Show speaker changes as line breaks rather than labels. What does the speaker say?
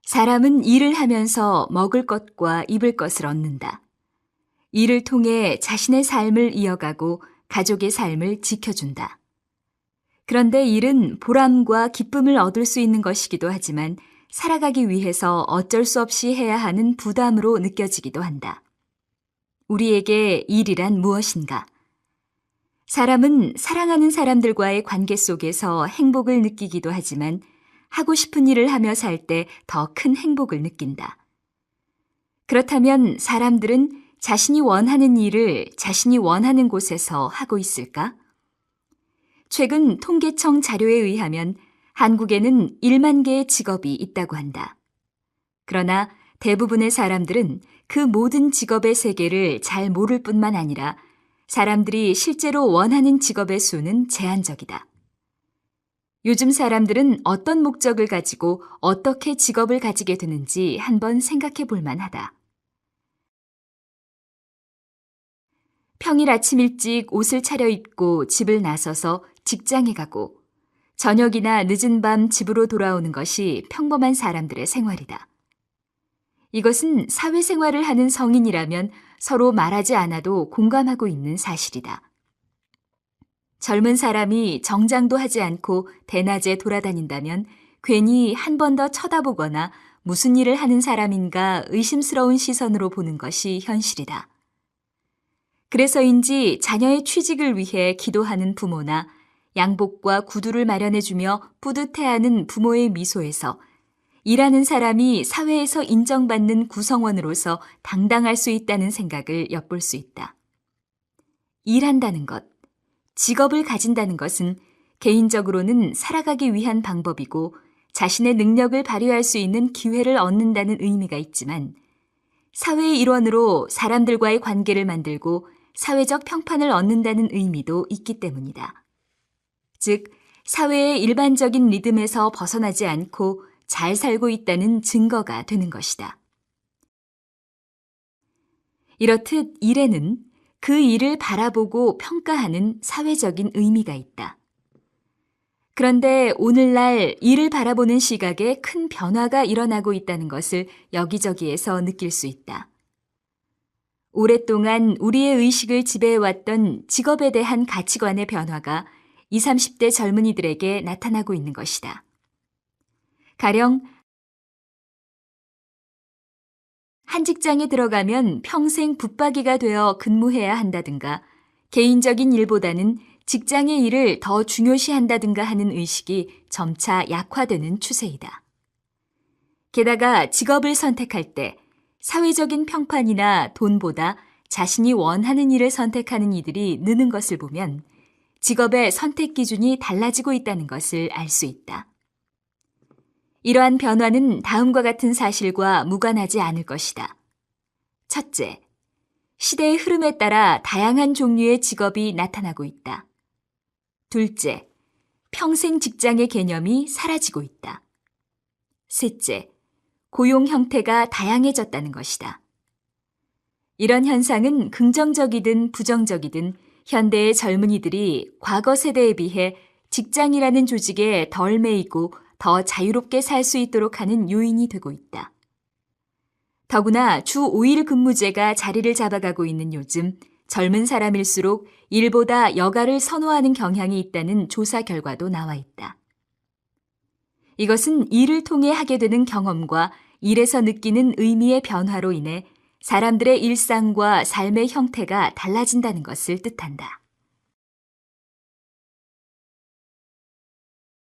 사람은 일을 하면서 먹을 것과 입을 것을 얻는다. 일을 통해 자신의 삶을 이어가고 가족의 삶을 지켜준다. 그런데 일은 보람과 기쁨을 얻을 수 있는 것이기도 하지만 살아가기 위해서 어쩔 수 없이 해야 하는 부담으로 느껴지기도 한다. 우리에게 일이란 무엇인가? 사람은 사랑하는 사람들과의 관계 속에서 행복을 느끼기도 하지만 하고 싶은 일을 하며 살 때 더 큰 행복을 느낀다. 그렇다면 사람들은 자신이 원하는 일을 자신이 원하는 곳에서 하고 있을까? 최근 통계청 자료에 의하면 한국에는 1만 개의 직업이 있다고 한다. 그러나 대부분의 사람들은 그 모든 직업의 세계를 잘 모를 뿐만 아니라 사람들이 실제로 원하는 직업의 수는 제한적이다. 요즘 사람들은 어떤 목적을 가지고 어떻게 직업을 가지게 되는지 한번 생각해 볼 만하다. 평일 아침 일찍 옷을 차려입고 집을 나서서 직장에 가고 저녁이나 늦은 밤 집으로 돌아오는 것이 평범한 사람들의 생활이다. 이것은 사회생활을 하는 성인이라면 서로 말하지 않아도 공감하고 있는 사실이다. 젊은 사람이 정장도 하지 않고 대낮에 돌아다닌다면 괜히 한 번 더 쳐다보거나 무슨 일을 하는 사람인가 의심스러운 시선으로 보는 것이 현실이다. 그래서인지 자녀의 취직을 위해 기도하는 부모나 양복과 구두를 마련해주며 뿌듯해하는 부모의 미소에서 일하는 사람이 사회에서 인정받는 구성원으로서 당당할 수 있다는 생각을 엿볼 수 있다. 일한다는 것, 직업을 가진다는 것은 개인적으로는 살아가기 위한 방법이고 자신의 능력을 발휘할 수 있는 기회를 얻는다는 의미가 있지만 사회의 일원으로 사람들과의 관계를 만들고 사회적 평판을 얻는다는 의미도 있기 때문이다. 즉, 사회의 일반적인 리듬에서 벗어나지 않고 잘 살고 있다는 증거가 되는 것이다. 이렇듯 일에는 그 일을 바라보고 평가하는 사회적인 의미가 있다. 그런데 오늘날 일을 바라보는 시각에 큰 변화가 일어나고 있다는 것을 여기저기에서 느낄 수 있다. 오랫동안 우리의 의식을 지배해왔던 직업에 대한 가치관의 변화가 20, 30대 젊은이들에게 나타나고 있는 것이다. 가령 한 직장에 들어가면 평생 붙박이가 되어 근무해야 한다든가 개인적인 일보다는 직장의 일을 더 중요시한다든가 하는 의식이 점차 약화되는 추세이다. 게다가 직업을 선택할 때 사회적인 평판이나 돈보다 자신이 원하는 일을 선택하는 이들이 느는 것을 보면 직업의 선택 기준이 달라지고 있다는 것을 알 수 있다. 이러한 변화는 다음과 같은 사실과 무관하지 않을 것이다. 첫째, 시대의 흐름에 따라 다양한 종류의 직업이 나타나고 있다. 둘째, 평생 직장의 개념이 사라지고 있다. 셋째, 고용 형태가 다양해졌다는 것이다. 이런 현상은 긍정적이든 부정적이든 현대의 젊은이들이 과거 세대에 비해 직장이라는 조직에 덜 매이고 더 자유롭게 살 수 있도록 하는 요인이 되고 있다. 더구나 주 5일 근무제가 자리를 잡아가고 있는 요즘 젊은 사람일수록 일보다 여가를 선호하는 경향이 있다는 조사 결과도 나와 있다. 이것은 일을 통해 하게 되는 경험과 일에서 느끼는 의미의 변화로 인해 사람들의 일상과 삶의 형태가 달라진다는 것을 뜻한다.